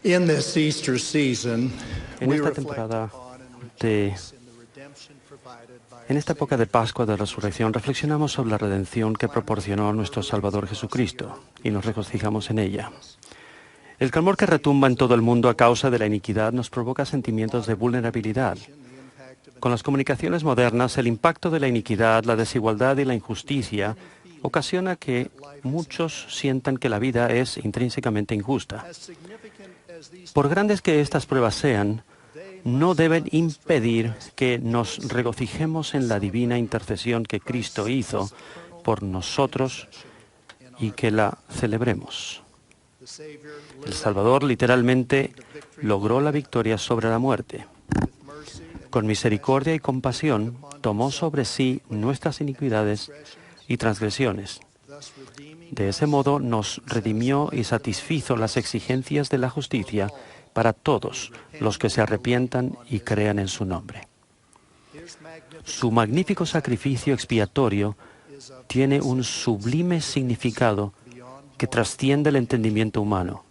En esta temporada en esta época de Pascua de Resurrección, reflexionamos sobre la redención que proporcionó nuestro Salvador Jesucristo y nos regocijamos en ella. El clamor que retumba en todo el mundo a causa de la iniquidad nos provoca sentimientos de vulnerabilidad. Con las comunicaciones modernas, el impacto de la iniquidad, la desigualdad y la injusticia ocasiona que muchos sientan que la vida es intrínsecamente injusta. Por grandes que estas pruebas sean, no deben impedir que nos regocijemos en la divina intercesión que Cristo hizo por nosotros y que la celebremos. El Salvador literalmente logró la victoria sobre la muerte. Con misericordia y compasión tomó sobre sí nuestras iniquidades y transgresiones. De ese modo nos redimió y satisfizo las exigencias de la justicia para todos los que se arrepientan y crean en su nombre. Su magnífico sacrificio expiatorio tiene un sublime significado que trasciende el entendimiento humano.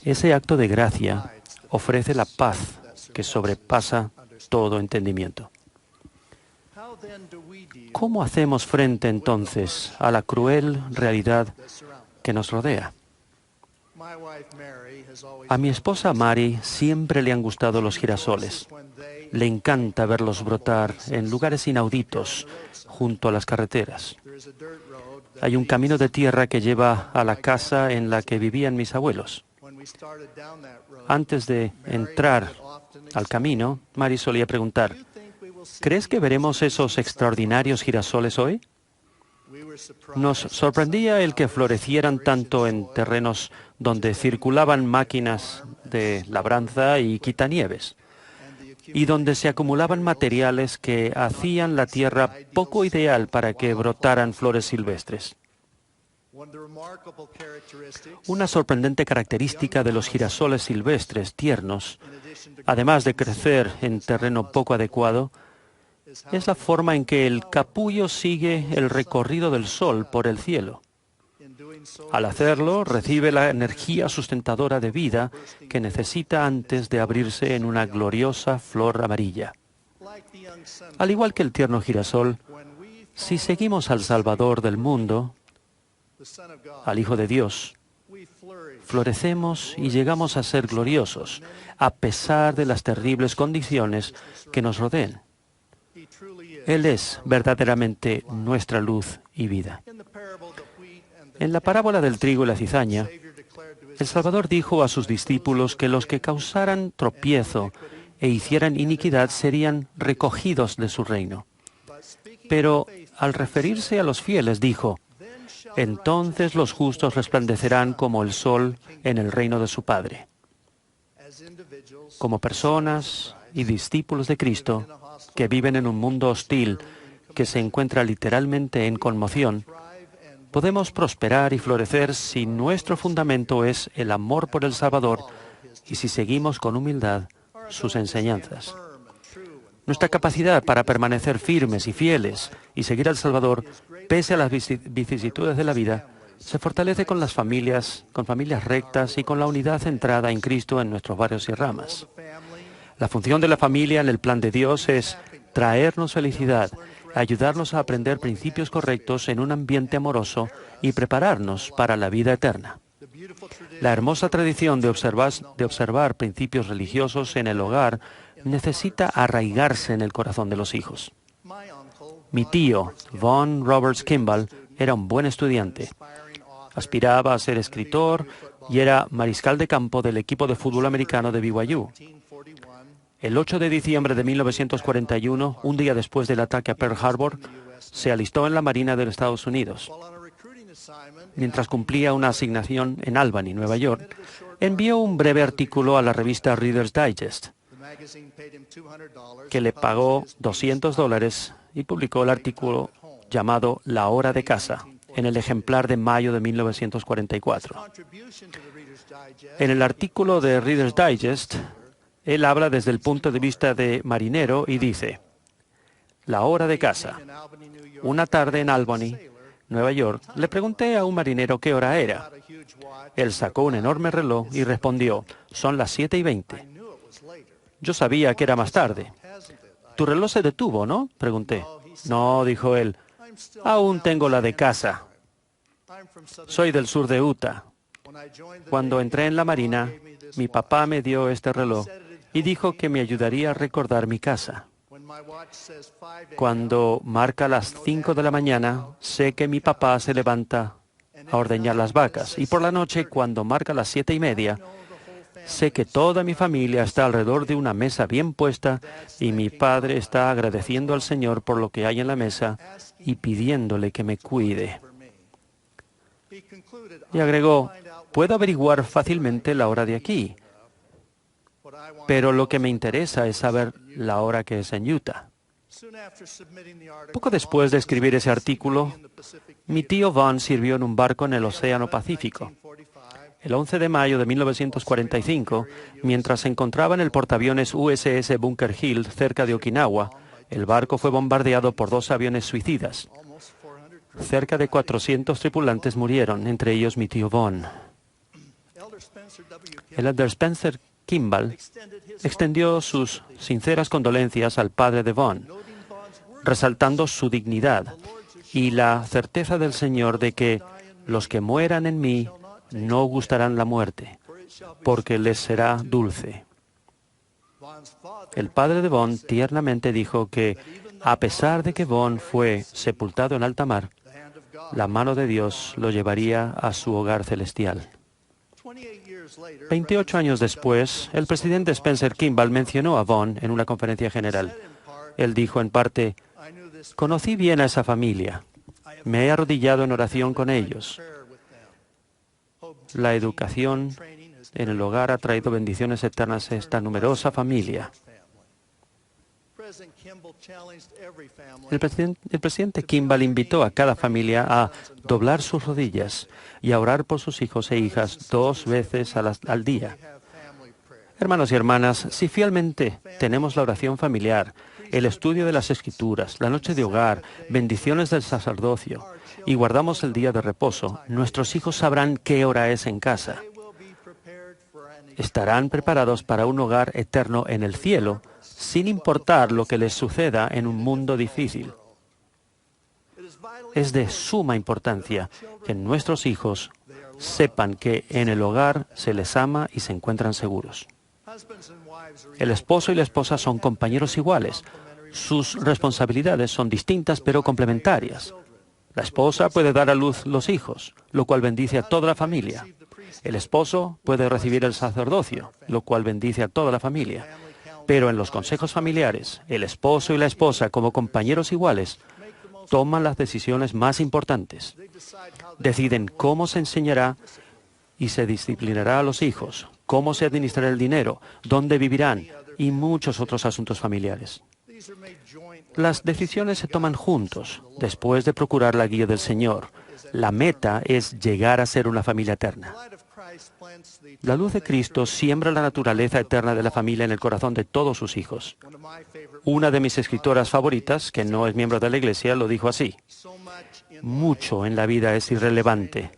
Ese acto de gracia ofrece la paz que sobrepasa todo entendimiento. ¿Cómo hacemos frente entonces a la cruel realidad que nos rodea? A mi esposa Mary siempre le han gustado los girasoles. Le encanta verlos brotar en lugares inauditos junto a las carreteras. Hay un camino de tierra que lleva a la casa en la que vivían mis abuelos. Antes de entrar al camino, Mary solía preguntar: ¿crees que veremos esos extraordinarios girasoles hoy? Nos sorprendía el que florecieran tanto en terrenos donde circulaban máquinas de labranza y quitanieves, y donde se acumulaban materiales que hacían la tierra poco ideal para que brotaran flores silvestres. Una sorprendente característica de los girasoles silvestres tiernos, además de crecer en terreno poco adecuado, es la forma en que el capullo sigue el recorrido del sol por el cielo. Al hacerlo, recibe la energía sustentadora de vida que necesita antes de abrirse en una gloriosa flor amarilla. Al igual que el tierno girasol, si seguimos al Salvador del mundo, al Hijo de Dios, florecemos y llegamos a ser gloriosos, a pesar de las terribles condiciones que nos rodeen. Él es verdaderamente nuestra luz y vida. En la parábola del trigo y la cizaña, el Salvador dijo a sus discípulos que los que causaran tropiezo e hicieran iniquidad serían recogidos de su reino. Pero al referirse a los fieles dijo: entonces los justos resplandecerán como el sol en el reino de su Padre. Como personas y discípulos de Cristo que viven en un mundo hostil que se encuentra literalmente en conmoción, podemos prosperar y florecer si nuestro fundamento es el amor por el Salvador y si seguimos con humildad sus enseñanzas. Nuestra capacidad para permanecer firmes y fieles y seguir al Salvador, pese a las vicisitudes de la vida, se fortalece con familias rectas y con la unidad centrada en Cristo en nuestros barrios y ramas. La función de la familia en el plan de Dios es traernos felicidad, ayudarnos a aprender principios correctos en un ambiente amoroso y prepararnos para la vida eterna. La hermosa tradición de observar principios religiosos en el hogar necesita arraigarse en el corazón de los hijos. Mi tío, Von Roberts Kimball, era un buen estudiante. Aspiraba a ser escritor y era mariscal de campo del equipo de fútbol americano de BYU. El 8 de diciembre de 1941, un día después del ataque a Pearl Harbor, se alistó en la Marina de los Estados Unidos. Mientras cumplía una asignación en Albany, Nueva York, envió un breve artículo a la revista Reader's Digest, que le pagó $200 y publicó el artículo llamado La hora de casa, en el ejemplar de mayo de 1944. En el artículo de Reader's Digest, él habla desde el punto de vista de marinero y dice: la hora de casa. Una tarde en Albany, Nueva York, le pregunté a un marinero qué hora era. Él sacó un enorme reloj y respondió, son las 7:20. Yo sabía que era más tarde. «¿Tu reloj se detuvo, no?», pregunté. «No», dijo él, «aún tengo la de casa. Soy del sur de Utah. Cuando entré en la Marina, mi papá me dio este reloj y dijo que me ayudaría a recordar mi casa. Cuando marca las 5 de la mañana, sé que mi papá se levanta a ordeñar las vacas. Y por la noche, cuando marca las 7:30, sé que toda mi familia está alrededor de una mesa bien puesta y mi padre está agradeciendo al Señor por lo que hay en la mesa y pidiéndole que me cuide». Y agregó, «Puedo averiguar fácilmente la hora de aquí, pero lo que me interesa es saber la hora que es en Utah». Poco después de escribir ese artículo, mi tío Vaughn sirvió en un barco en el Océano Pacífico. El 11 de mayo de 1945, mientras se encontraba en el portaaviones USS Bunker Hill cerca de Okinawa, el barco fue bombardeado por 2 aviones suicidas. Cerca de 400 tripulantes murieron, entre ellos mi tío Vaughn. El elder Spencer Kimball extendió sus sinceras condolencias al padre de Vaughn, resaltando su dignidad y la certeza del Señor de que los que mueran en mí no gustarán la muerte, porque les será dulce. El padre de Vaughn tiernamente dijo que, a pesar de que Vaughn fue sepultado en alta mar, la mano de Dios lo llevaría a su hogar celestial. 28 años después, el presidente Spencer Kimball mencionó a Vaughn en una conferencia general. Él dijo en parte, «Conocí bien a esa familia. Me he arrodillado en oración con ellos. La educación en el hogar ha traído bendiciones eternas a esta numerosa familia». El presidente Kimball invitó a cada familia a doblar sus rodillas y a orar por sus hijos e hijas 2 veces al día. Hermanos y hermanas, si fielmente tenemos la oración familiar, el estudio de las Escrituras, la noche de hogar, bendiciones del sacerdocio y guardamos el día de reposo, nuestros hijos sabrán qué hora es en casa. Estarán preparados para un hogar eterno en el cielo, sin importar lo que les suceda en un mundo difícil. Es de suma importancia que nuestros hijos sepan que en el hogar se les ama y se encuentran seguros. El esposo y la esposa son compañeros iguales. Sus responsabilidades son distintas pero complementarias. La esposa puede dar a luz los hijos, lo cual bendice a toda la familia. El esposo puede recibir el sacerdocio, lo cual bendice a toda la familia. Pero en los consejos familiares, el esposo y la esposa, como compañeros iguales, toman las decisiones más importantes. Deciden cómo se enseñará y se disciplinará a los hijos, cómo se administrará el dinero, dónde vivirán y muchos otros asuntos familiares. Las decisiones se toman juntos, después de procurar la guía del Señor. La meta es llegar a ser una familia eterna. La luz de Cristo siembra la naturaleza eterna de la familia en el corazón de todos sus hijos. Una de mis escritoras favoritas, que no es miembro de la Iglesia, lo dijo así: «Mucho en la vida es irrelevante,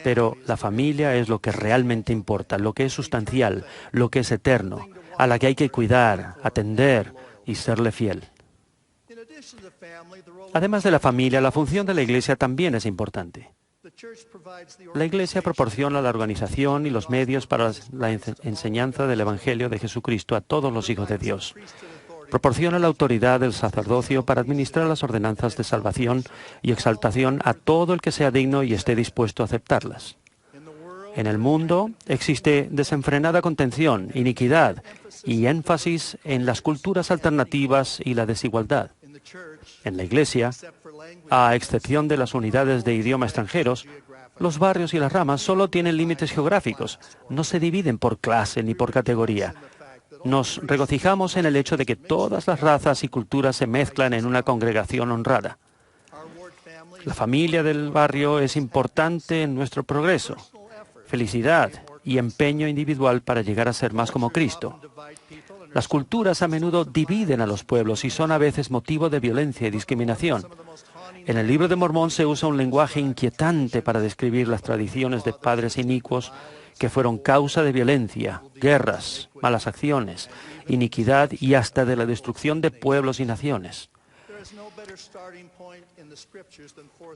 pero la familia es lo que realmente importa, lo que es sustancial, lo que es eterno, a la que hay que cuidar, atender y serle fiel». Además de la familia, la función de la Iglesia también es importante. La Iglesia proporciona la organización y los medios para la enseñanza del Evangelio de Jesucristo a todos los hijos de Dios. Proporciona la autoridad del sacerdocio para administrar las ordenanzas de salvación y exaltación a todo el que sea digno y esté dispuesto a aceptarlas. En el mundo existe desenfrenada contención, iniquidad y énfasis en las culturas alternativas y la desigualdad. En la Iglesia, a excepción de las unidades de idioma extranjeros, los barrios y las ramas solo tienen límites geográficos, no se dividen por clase ni por categoría. Nos regocijamos en el hecho de que todas las razas y culturas se mezclan en una congregación honrada. La familia del barrio es importante en nuestro progreso, felicidad y empeño individual para llegar a ser más como Cristo. Las culturas a menudo dividen a los pueblos y son a veces motivo de violencia y discriminación. En el Libro de Mormón se usa un lenguaje inquietante para describir las tradiciones de padres inicuos que fueron causa de violencia, guerras, malas acciones, iniquidad y hasta de la destrucción de pueblos y naciones.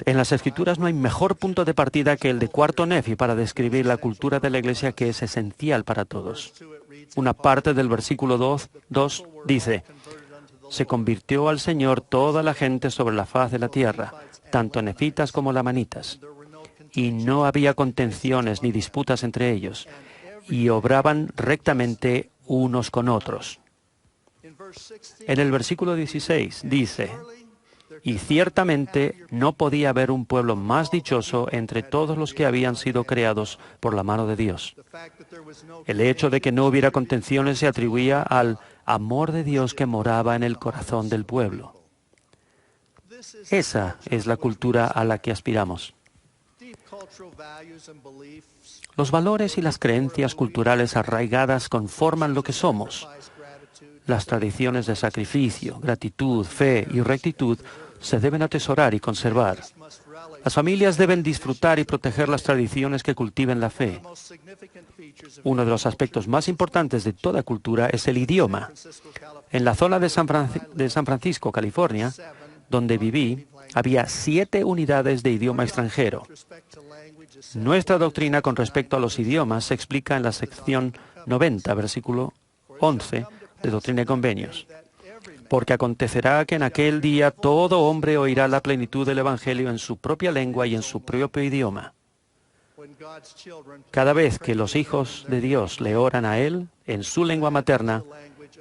En las Escrituras no hay mejor punto de partida que el de Cuarto Nefi para describir la cultura de la Iglesia, que es esencial para todos. Una parte del versículo 2 dice: se convirtió al Señor toda la gente sobre la faz de la tierra, tanto nefitas como lamanitas, y no había contenciones ni disputas entre ellos, y obraban rectamente unos con otros. En el versículo 16 dice: y ciertamente no podía haber un pueblo más dichoso entre todos los que habían sido creados por la mano de Dios. El hecho de que no hubiera contenciones se atribuía al amor de Dios que moraba en el corazón del pueblo. Esa es la cultura a la que aspiramos. Los valores y las creencias culturales arraigadas conforman lo que somos. Las tradiciones de sacrificio, gratitud, fe y rectitud se deben atesorar y conservar. Las familias deben disfrutar y proteger las tradiciones que cultiven la fe. Uno de los aspectos más importantes de toda cultura es el idioma. En la zona de San Francisco, California, donde viví, había 7 unidades de idioma extranjero. Nuestra doctrina con respecto a los idiomas se explica en la sección 90, versículo 11 de Doctrina y Convenios. Porque acontecerá que en aquel día todo hombre oirá la plenitud del Evangelio en su propia lengua y en su propio idioma. Cada vez que los hijos de Dios le oran a Él en su lengua materna,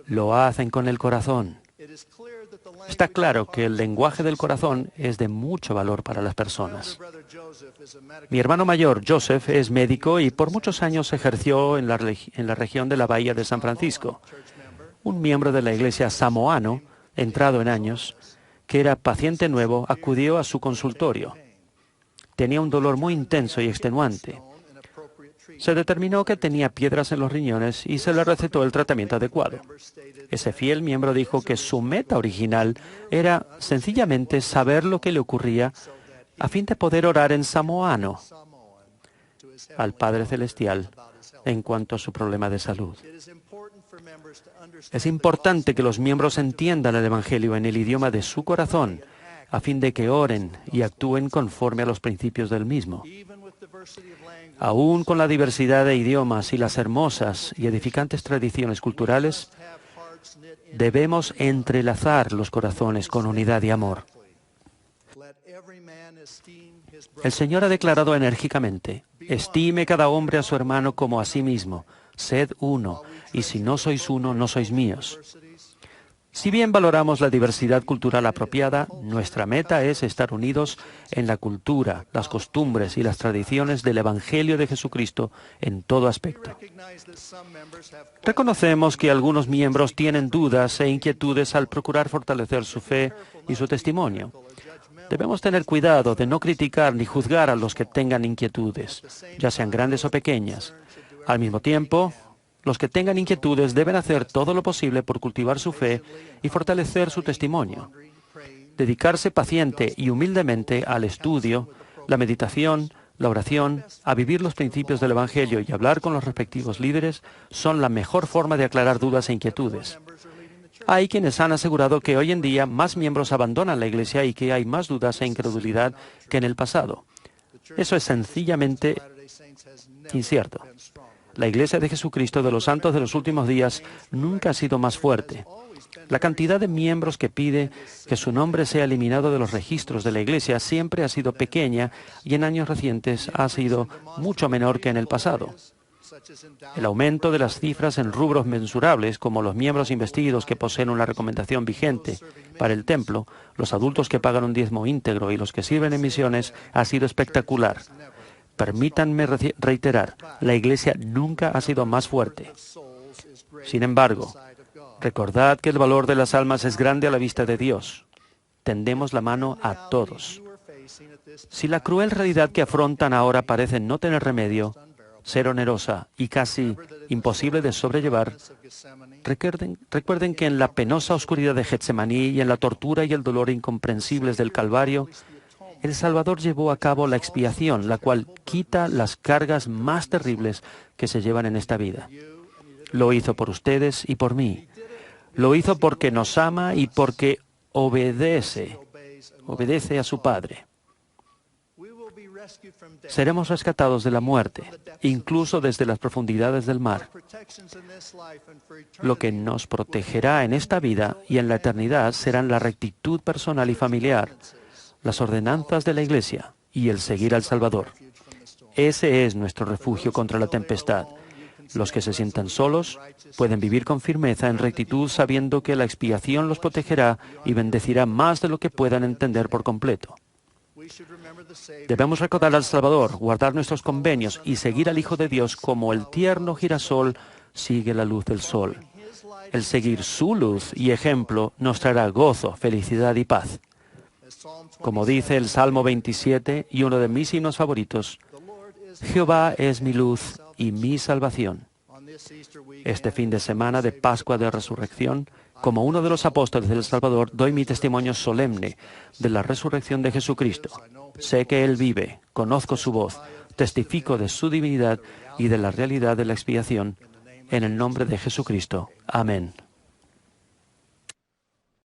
lo hacen con el corazón. Está claro que el lenguaje del corazón es de mucho valor para las personas. Mi hermano mayor, Joseph, es médico y por muchos años ejerció en la región de la Bahía de San Francisco. Un miembro de la iglesia samoano, entrado en años, que era paciente nuevo, acudió a su consultorio. Tenía un dolor muy intenso y extenuante. Se determinó que tenía piedras en los riñones y se le recetó el tratamiento adecuado. Ese fiel miembro dijo que su meta original era sencillamente saber lo que le ocurría a fin de poder orar en samoano al Padre Celestial en cuanto a su problema de salud. Es importante que los miembros entiendan el Evangelio en el idioma de su corazón, a fin de que oren y actúen conforme a los principios del mismo. Aún con la diversidad de idiomas y las hermosas y edificantes tradiciones culturales, debemos entrelazar los corazones con unidad y amor. El Señor ha declarado enérgicamente: estime cada hombre a su hermano como a sí mismo. Sed uno, y si no sois uno, no sois míos. Si bien valoramos la diversidad cultural apropiada, nuestra meta es estar unidos en la cultura, las costumbres y las tradiciones del Evangelio de Jesucristo en todo aspecto. Reconocemos que algunos miembros tienen dudas e inquietudes al procurar fortalecer su fe y su testimonio. Debemos tener cuidado de no criticar ni juzgar a los que tengan inquietudes, ya sean grandes o pequeñas. Al mismo tiempo, los que tengan inquietudes deben hacer todo lo posible por cultivar su fe y fortalecer su testimonio. Dedicarse paciente y humildemente al estudio, la meditación, la oración, a vivir los principios del Evangelio y hablar con los respectivos líderes son la mejor forma de aclarar dudas e inquietudes. Hay quienes han asegurado que hoy en día más miembros abandonan la Iglesia y que hay más dudas e incredulidad que en el pasado. Eso es sencillamente incierto. La Iglesia de Jesucristo de los Santos de los Últimos Días nunca ha sido más fuerte. La cantidad de miembros que pide que su nombre sea eliminado de los registros de la Iglesia siempre ha sido pequeña y en años recientes ha sido mucho menor que en el pasado. El aumento de las cifras en rubros mensurables, como los miembros investidos que poseen una recomendación vigente para el templo, los adultos que pagan un diezmo íntegro y los que sirven en misiones, ha sido espectacular. Permítanme reiterar, la Iglesia nunca ha sido más fuerte. Sin embargo, recordad que el valor de las almas es grande a la vista de Dios. Tendemos la mano a todos. Si la cruel realidad que afrontan ahora parece no tener remedio, ser onerosa y casi imposible de sobrellevar, recuerden que en la penosa oscuridad de Getsemaní y en la tortura y el dolor incomprensibles del Calvario, el Salvador llevó a cabo la expiación, la cual quita las cargas más terribles que se llevan en esta vida. Lo hizo por ustedes y por mí. Lo hizo porque nos ama y porque obedece a su Padre. Seremos rescatados de la muerte, incluso desde las profundidades del mar. Lo que nos protegerá en esta vida y en la eternidad serán la rectitud personal y familiar, las ordenanzas de la Iglesia y el seguir al Salvador. Ese es nuestro refugio contra la tempestad. Los que se sientan solos pueden vivir con firmeza en rectitud sabiendo que la expiación los protegerá y bendecirá más de lo que puedan entender por completo. Debemos recordar al Salvador, guardar nuestros convenios y seguir al Hijo de Dios como el tierno girasol sigue la luz del sol. El seguir su luz y ejemplo nos traerá gozo, felicidad y paz. Como dice el Salmo 27 y uno de mis himnos favoritos, Jehová es mi luz y mi salvación. Este fin de semana de Pascua de Resurrección, como uno de los apóstoles del Salvador, doy mi testimonio solemne de la resurrección de Jesucristo. Sé que Él vive, conozco su voz, testifico de su divinidad y de la realidad de la expiación. En el nombre de Jesucristo. Amén.